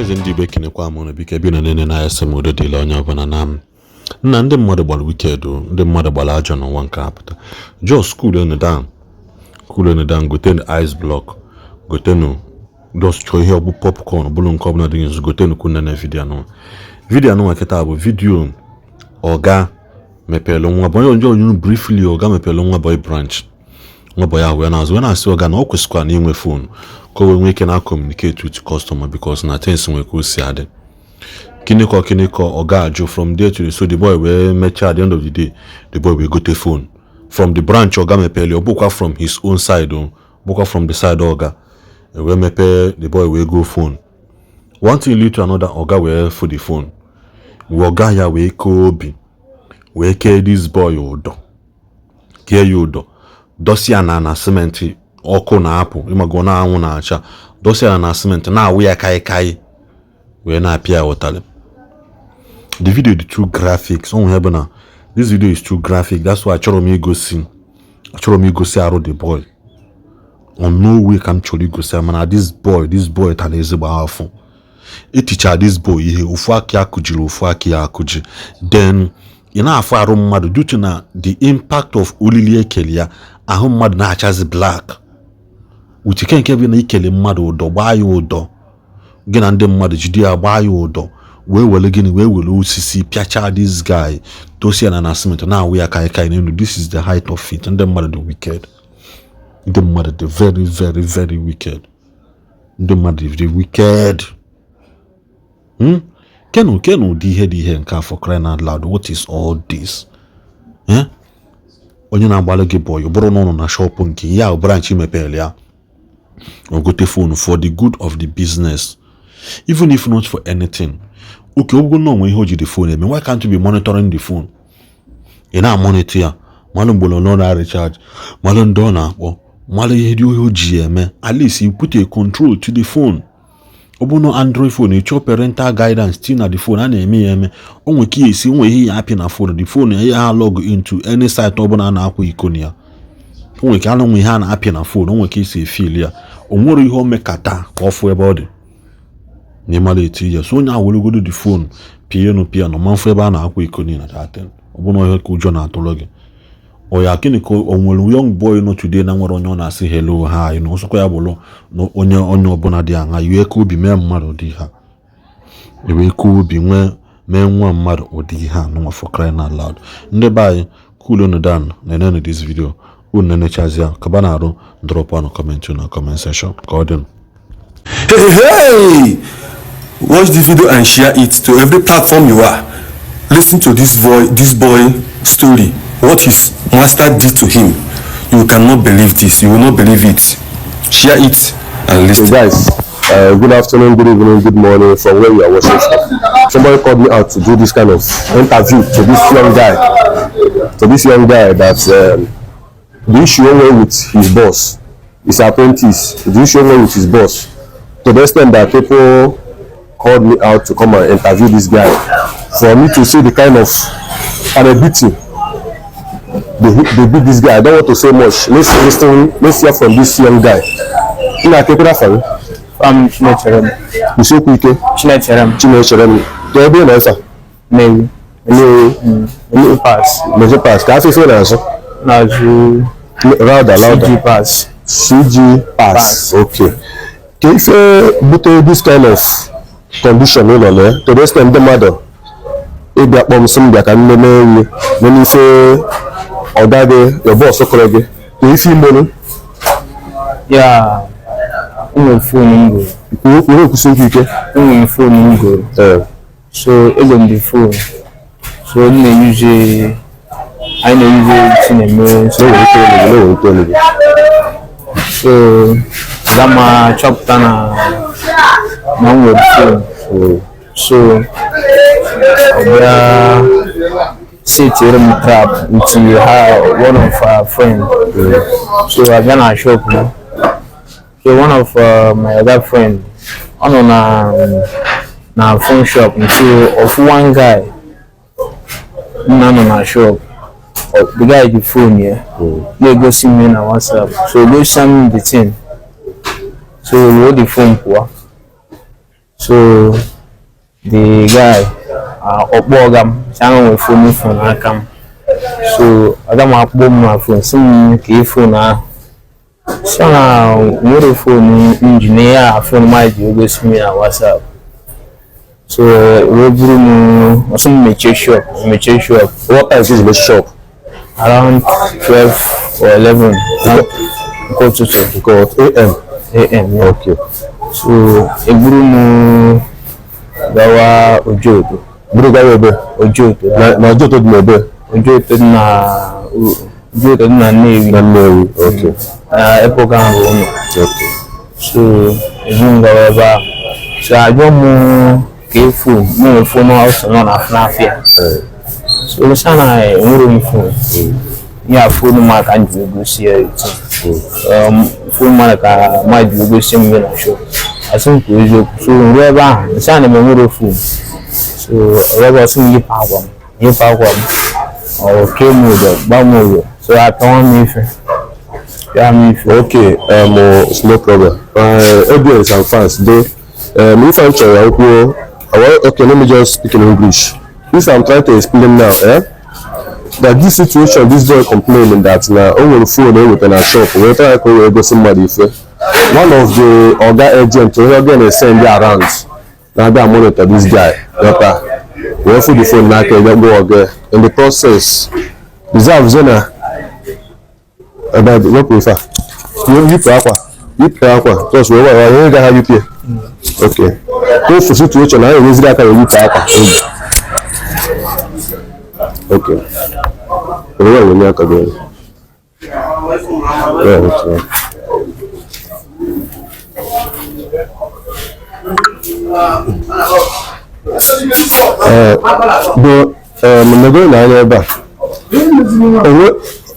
Ọhaneze ndị Igbo ekenekwa m unu biko ebe nene na SM udo dịla onye ọbụla na m. Nna ndị mmadụ gbara wicked, ndị mmadụ gbara ajọ n'ụwa nke apụta. Just cool unu down, gotenu ice block, gotenu just chọọ ihe ọbụ popcorn bụrụ nke ọbụla dị nso, gotenu kwunne na video anụnwa kịta bụ video ọga mepelu nwa boy onye briefly ọga mepelu nwa boy branch nwa boy ahụ ya na-azụ na-asị ọga na ọ kwesịkwa na inwe phone ka o nwee ike na communicate with customer because na things nwere ka o si adị. Kiniko ọga ajụ from there to so the boy wee mecha at the end of the day the boy wee gote phone from the branch ọga mepelu ọ bụkwa from his own side bụkwa from the side ọga wee mepe the boy wee go phone. One thing lead to another, ọga wee for the phone ọga ya wee kee obi wee kee this boy ụdọ kee ya ụdọ dosia na cement ọkụ na-apụ ịmago na anwụ na-acha dosia na cement na-awụ ya kai wee na-apịa ụtalị. The video is too graphics na this video is too graphic, that's why achọrọ m igosi arụ the boy on no way ka m chọrọ igosi mana this boy tara ezigbo afọ eticha this boy ihe ofu aka ya kụjiri ofu aka ya akụji then ị na-afụ arụ mmadụ due to na the impact of olili ekele ya ahụ mmadụ na-achazi black uchike nke bụ na ikele mmadụ ụdọ gbaa ya ụdọ gị na ndị mmadụ jide ya gbaa ya ụdọ wee were osisi pịacha this guy dosia na cement na-awụ ya kai n'elu. This is the height of it. Ndị mmadụ dị wicked, ndị mmadụ dị very very very wicked, ndị mmadụ dị wicked. Kenu dị ihe nke afọ crying out loud. What is all this? Onye na-agbalị gị boy bụrụ na ụnụ na shop nke ya branch mepere ya ogote phone for the good of the business, even if not for anything. Okay, ogo no nwe ihe o ji the phone eme. Why can't you be monitoring the phone? Ị na-monitor ya malụ mgbe ọ na recharge, malụ ndị ọ na-akpọ, malụ ihe dị o ji eme. At least you put a control to the phone. Obuno Android phone, you chop parental guidance still na the phone and eme onwe ka esi onwe ihe ya apị na phone, the phone ya log into any site obuna na akwa ikoni ya onwe ka anụ ihe na apị na phone onwe ka esi feel ya onwere ihe o mekata ka ofu ebe ọ dị ni mala eti ya so onye awologodo the phone piano manfu ebe a na akwa ikoni na taten obuno ihe ka ụjọ na atụlọ gị oya kini ko onwere young boy no today na nwere onye ọ na-asị hello hi no sokwa ya bụlụ no onye ọbụla dị anya iwe ka obi mee mmadụ dị ha iwe ka obi mee nwa mmadụ ụdị ha no for crying out loud. Ndị bay cool unu down na nene this video unu nechazia ka ba na arụ drop on comment na comment section ka ọ dị. Hey, watch the video and share it to every platform you are. Listen to this boy story, what his master did to him. You cannot believe this. You will not believe it. Share it and listen. So guys, good afternoon, good evening, good morning from where you are watching from. Somebody called me out to do this kind of interview to this young guy that the issue away with his boss, his apprentice, the issue away with his boss. To the extent that people called me out to come and interview this guy for me to see the kind of beating they beat this guy. I don't want to say much. Let's hear from this young guy. I'm Chinecherem. You so quick? Chinecherem. Do you know answer? Maybe. No pass. No pass. Can I say an answer? Louder. CG pass. CG pass. Okay. Can you say this kind of condition to the extent the mother? If you are some that can when you say or that your boss so correct. Do you feel money? Yeah. Phone phone so it's on the phone. So I use cinema. So Zama chapter na phone. So sit here in the trap with one of our friends. So I gonna shop now. So one of my other friend on a phone shop so of one guy on a shop the guy the phone here. They go see me on WhatsApp. So they send me the thing. So we hold the phone poor. So the guy Okbogam channel with phone akam. So Adam akpo my phone sim ke phone so now no phone engineer phone my go me na WhatsApp. So we bring some meche shop. What time is the shop? Around 12 or 11. Go to AM. AM, yeah. Okay. So Eburu Gawa Ojoto. Buru gawa ebe. Ojoto. Na Ojoto dị n'ebe. Ojoto na Nnewi. Na Nnewi. Okay. Epoka ahụ ụmụ. Okay. So Eburu gawa ebe a. So ajọ mụ ka efu mụ efu n'ọsọ nọ na Afnafia. So sana nwere m phone. Ya phone ma ka nji egosi ya etu. Phone ma ka ma ji egosi m na show. Asim ko ejo so nwe ba sana me nwere phone. So reba sim yi pa agwa m. O ke mu do ba mu. So aton mi fe. Ya mi fe. Okay, it's no problem. Audience and fans, they if I'm sure okay, let me just speak in English. This I'm trying to explain now, that this situation, this boy complaining that now over the phone open a shop, we try to go somebody if one of the other agents we're gonna send you around. Now they monitor this guy. We offer the phone now can go again. In the process, deserve Zena about what we fa. You pay aqua. Just we how you pay. Okay. Go for situation now you that you pay aqua. Okay. Well, we need to go. Yeah, that's right. Go na ebe.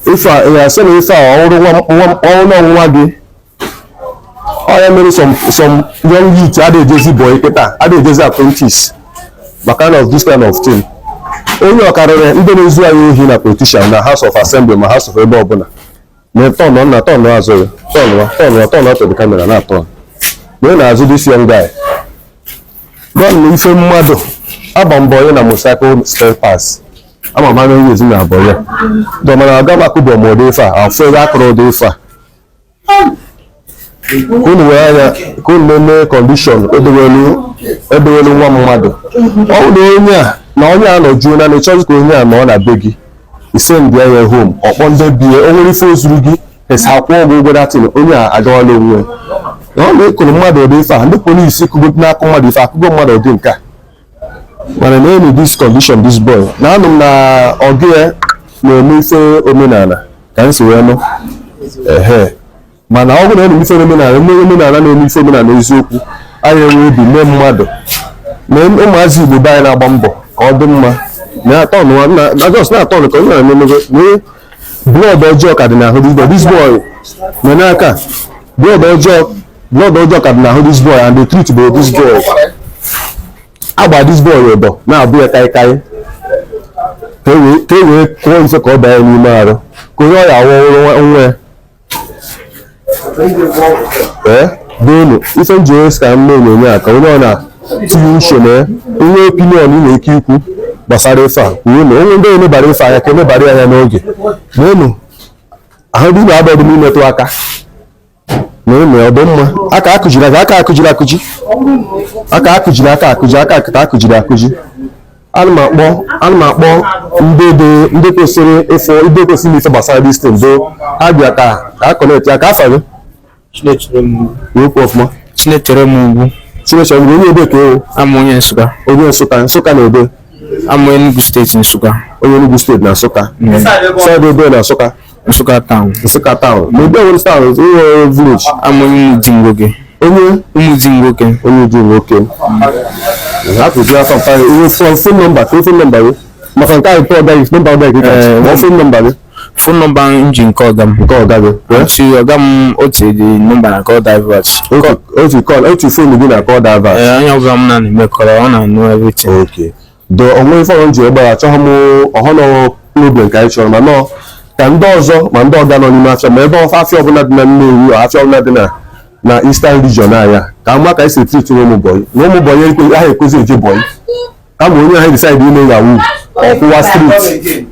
If I say if I nwa gị. I marry some young youth ade Jezi boy keta, ade Jezi apprentice. But kind of this kind of thing. Onye ọkarịrị ndị na-ezu anyị ohi na politician na House of Assembly ma House of ebe ọbụla na-atọ azụ tọn to the camera na-atọ na na-azụ this young guy gọn ife mmadụ agba mbọ onye na motorcycle spare parts ama ma na ezi na abọ ya dọmara aga makụbọ ma ụdị ife a afọ ebe akụrụ ụdị ife a unu wee anya ka unu na-eme kọndishọn edewelu nwa mmadụ ọ bụrụ onye a na onye a nọ jụụ na na-echọzi ka onye a nọ na be gị ise ndị ya home ọkpọ ndị bie o nwere ife ozuru gị esa akwụọ ụgwọ ụgwọ datin onye a agawala onwe na ọ na-ekoro mmadụ ụdị ife a ndị polisi kụgo n'akụ mmadụ ife akụgo mmadụ ụdị nke a mana na-eme this condition this boy na anụ m na ọgụ ya na-eme ife omenala ka m si wee nụ mana ọ bụrụ na na-eme ife omenala na-eme ife omenala eziokwu anyị enwe obi mee mmadụ na ụmụazị Igbo be anyị na-agba mbọ ka ọ dị mma na just na-atọ ka onye na-emego blood ọjọọ ka dị n'ahụ this boy na n'aka blood ọjọọ ka dị n'ahụ this boy and the treat bụ this boy agba this boy ụdọ na-abụ ya kaikai ka e wee kụọ mfe ka ọ banye n'ime arụ ka onye ọya awọwụrụ nwa ya donu ife nji ska m na-onyonyo a ka onye ọ na-tinye uche na onye opinion ị na-eke ikwu gbasara ife a kwuo na onye ndị emebara ife anya ka emebara ya n'oge n'elu ahụ dị na abụọ dị n'imetụ aka na ụmụ ya ọdụ mma aka akụjiri akụji ana m akpọ ndị kwesịrị ife gbasara distin do ha bịa ka a kọnekt ya ka afa gị Chinechere m ugwu. Chinechere m onye ebe ka ewu Ama onye Nsụka na ebe ama Enugu steeti Nsụka. Onye Enugu steeti na Nsụka side ebe na Nsụka town. Na ebe nwere town onye village Ama onye Umudi Nwoke. Hapụzi afọ mpa ihe phone number gị maka nke anyị tọọ gị nọmba ọga gị phone number gị phone number nji nke ọga gị otu ọga m otu dị nọmba na call divert otu phone gị na call divert onye ọbụla m na-emekọrọ ọ na-anụ everything. Okay do onwe ife ọrụ nji ọgbara achọghị m ọhụrụ problem ka anyị chọrọ ma nọ ka ndị ọzọ ma ndị ọga nọ n'ime afịa ma ebe afịa ọbụla dị na Nnewi afịa ọbụla dị na na Eastern region anya ka mma ka esi treat ụmụ boy na ụmụ boy ahụ ekwezi eje boy kama onye ahụ decide ime yawu ọkwụwa street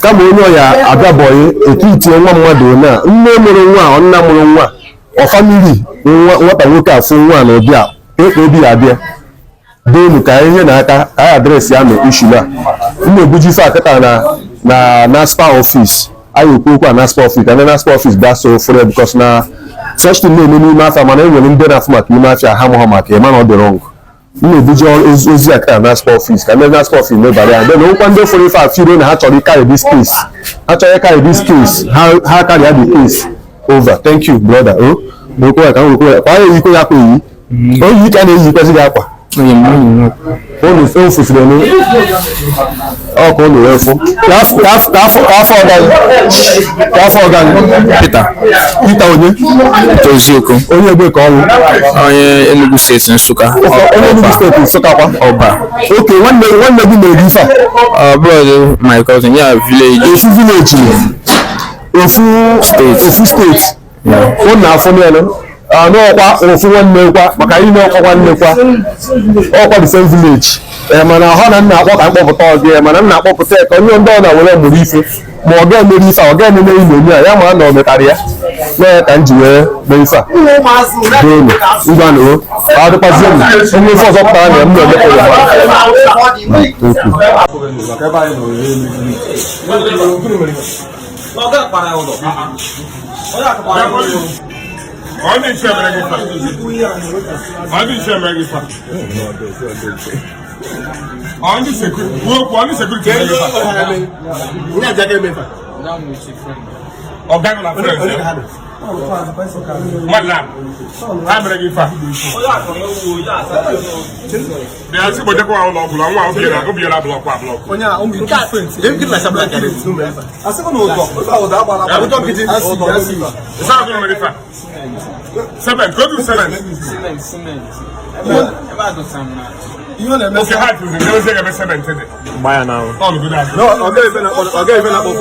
kama onye ọya abịa boy etritie nwa mmadụ na nne mụrụ nwa nna mụrụ nwa famili nwata nwoke afụ nwa na ọbịa obi ya abịa donu ka ihe na-aka ka anyị adreesị ya na ishu a na-ebuji ife akịta na NASPA office anyị ekwu okwu a NASPA office ka ndị NASPA office bịa so fere bikos na such thing na-eme n'ime afọ mana e nwere ndị na-afụ maka ime afịa ha mụha maka ịma na ọ dị wrong na-ebuji ozi akịta na NASPA office ka ndị NASPA office mebara ya then okwa ndị fere ife afọ iro na ha chọrọ ịkarị this case ha chọrọ ịkarị this case ha karịa the case over. Thank you brother. Kwa iko ya kwa iyi oyi ka na-eyi kwesị gị akwa onu fe ofufere ni ọkọ onu rẹ fún káfọ ọgá Peter onye Tozioko onye egbe ka ọnwụ onye Enugu steeti Nsukka onye Enugu steeti Nsukka kwa Ọba. oke nwanne gị na-eri ife a Brother my cousin ya village ofu village ofu steeti ụnụ afọ n'elu n'ọkwa ofu nwanne kwa maka anyị na-ọkwa nwanne kwa ọkwa the same village mana ọ na nna akpọ ka mkpọpụta ọgị mana nna akpọpụta ka onye ndị ọ na-were mụrụ ife ma ọ ga-emere ife a ọ ga-ememe ile a ya ma na o mekarị ya mee ka m ji wee mee ife a doonu ngwa na o ka ọ dịkwazie m onye ife ọzọ pụtara na m na-emepe Cement, go to cement. Okay, how to do? Never say I'm cement today. Buy now. All good. No, I'll get even up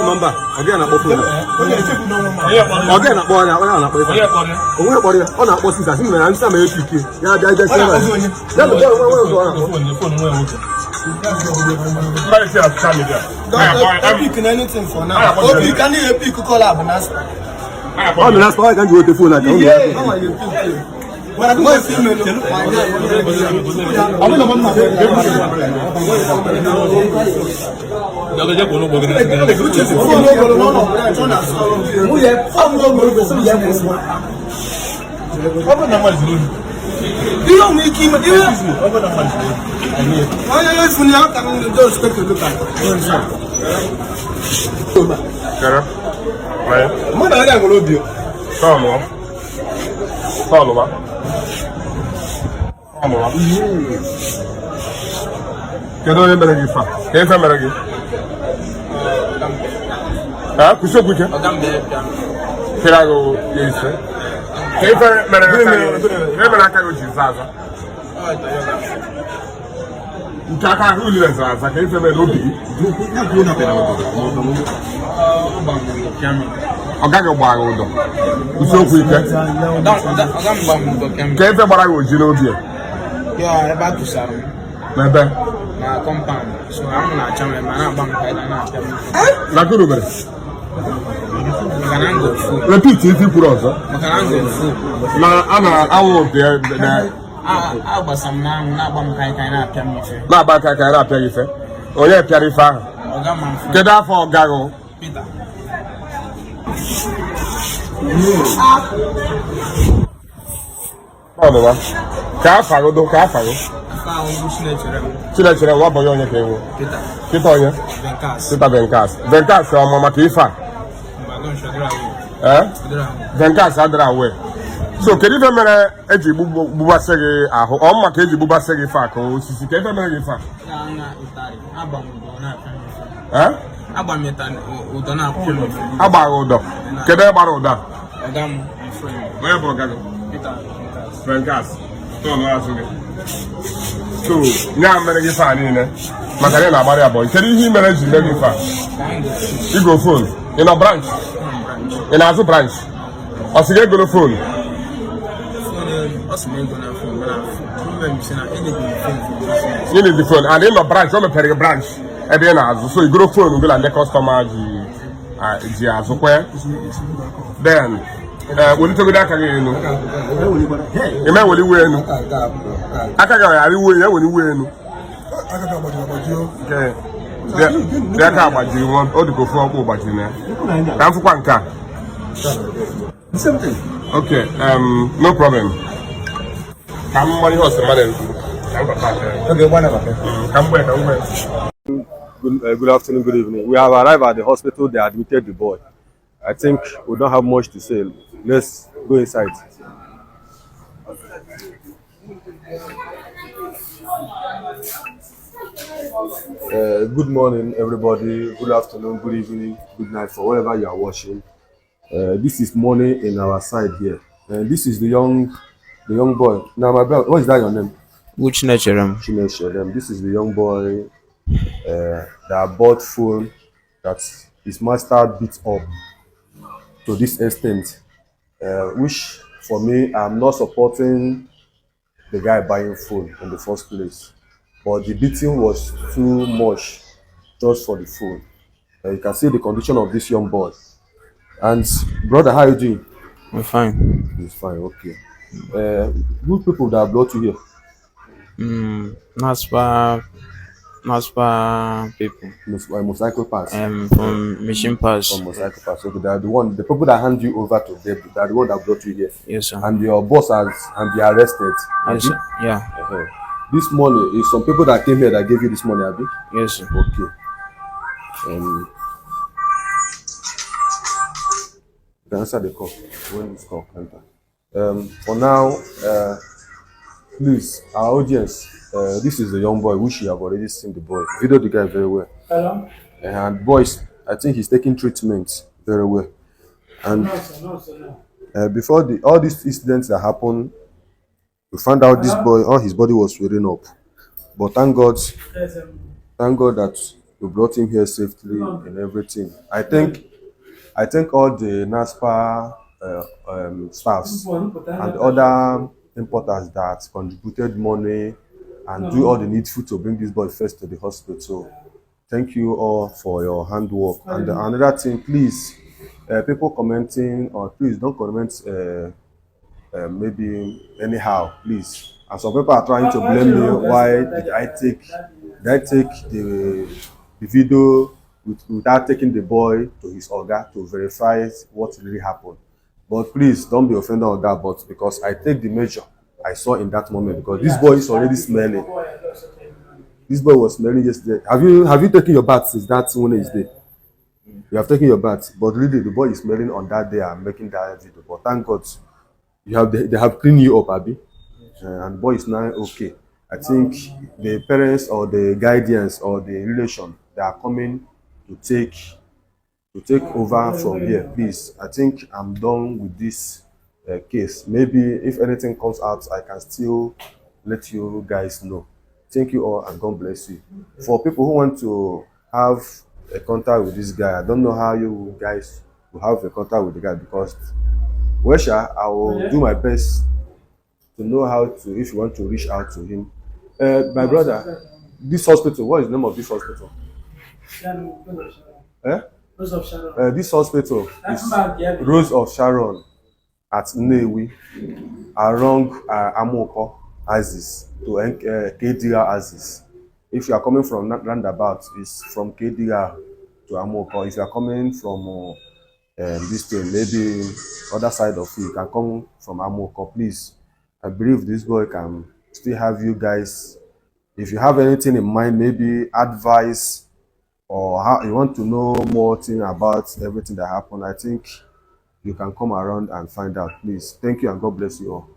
number. Again, up phone. Again, up boy. Onwe body. On up since I see me answer my APK. Yeah, just say. Let me Let's say I'm coming there. I'm picking anything for now. Oh, you can even pick collab and ask. Oh, the last one I can go to phone like When I go to film, Kedu onye mere gị fa? Ka ife mere gị? Kwụsị okwu ike? Kere agụ ise. Ka ife mere aka gị o ji zaa aza? Nke aka ahụ ulile zara aza ka ife mere n'obi gị? Ọ gaghị gbaa gị ụdọ. Kwụsị okwu ike? Ka ife gbara gị oji n'obi ya? N'ebe? na compound so I'm not channel man na bank na Na kuru mere? Maka ngo food. Repeat if you kwuru ọzọ. Maka ngo food. Na ana awụ dị Agbasam na agba m kai na apịa m ife. Na agba kai na apịa ife. Onye pịara ife ahụ? Ọga man. Kedu afọ ọga gị? Peter. Ọdụwa. Ka afago do ka afago. Chinechere nwa bụ onye ka ewu. Peter onye? Peter Venkas ọmụ maka ife a. Venkas adịrị awe. So kedu ife mere eji gbubasị gị ahụ? Ọ maka eji gbubasị gị ife a ka osisi ka ife mere gị ife a? Agbaghị ụdọ. Kedu ebe gbara ụdọ a? Onye bụ ọga gị? Venkas. So, nya mere gị fa niile maka na na-agbara ya bọ. Kedu ihe mere ji mee gị fa? Igo phone. Ị nọ branch? Ị na-azụ branch? Ọ sị gị egoro phone? Also, I'm gonna phone. Problem is, I need the phone. You need the phone. And in my branch, I'm a per branch. So you go phone, you go and the customer, then, when you talk about that, you know, you may only win. I can't go, I will win. Okay. They can't buy you want all the go for a but you know. I'm for one car. Okay, no problem. Come money horse, madam. Okay, one of them. Come back. Good afternoon, good evening. We have arrived at the hospital. They admitted the boy. I think we don't have much to say. Let's go inside. Good morning, everybody. Good afternoon, good evening, good night for wherever you are watching. This is morning in our side here. This is the young boy. Now, my brother, what is that your name? Which nature? Chinesha. This is the young boy that bought phone that his master beat up to this extent, which for me, I'm not supporting the guy buying phone in the first place, but the beating was too much just for the phone. You can see the condition of this young boy. And brother, how you doing? I'm fine. He's fine, okay. Good people that brought you here. Naspa people. Motorcycle pass. From Mission Pass. From motorcycle pass. So they are the people that hand you over to them. They are the one that brought you here. Yes, sir. And your boss has and be arrested. Yes, sir. Yeah. This money is some people that came here that gave you this money, Abi? Yes, sir. Okay. You can answer the call when this call comes back. For now, please, our audience, this is the young boy, which you have already seen the boy. Video the guy very well. Hello? And boys, I think he's taking treatment very well. And before all these incidents that happened, we found out this boy, all his body was swelling up. But thank God that we brought him here safely and everything. I think all the NASPA staffs and other importers that contributed money and do all the needful to bring this boy first to the hospital. So thank you all for your handwork. And another thing, please, people commenting, or please don't comment maybe anyhow, please. And some people are trying to blame me. Why did I take the video without taking the boy to his organ to verify what really happened? But please don't be offended on that. But because I take the measure I saw in that moment, because this boy is already smelling. This boy was smelling yesterday. Have you taken your bath since that Wednesday? You have taken your bath, but really the boy is smelling on that day and making that video. But thank God, they have cleaned you up, Abi, and boy is now okay. I think the parents or the guardians or the relation, they are coming to take over from here. Please, I think I'm done with this case. Maybe if anything comes out, I can still let you guys know. Thank you all and God bless you. For people who want to have a contact with this guy, I don't know how you guys will have a contact with the guy, because I will do my best to know how to, if you want to reach out to him. My brother, this hospital, what is the name of this hospital? Rose of Sharon. This hospital is Rose of Sharon at Nnewi, along Amoko Axis to KDR Axis. If you are coming from roundabout, it's from KDR to Amoko. If you are coming from this thing, maybe other side of you can come from Amoko, please. I believe this boy can still have you guys. If you have anything in mind, maybe advice, or how you want to know more thing about everything that happened, I think you can come around and find out. Please, thank you and God bless you all.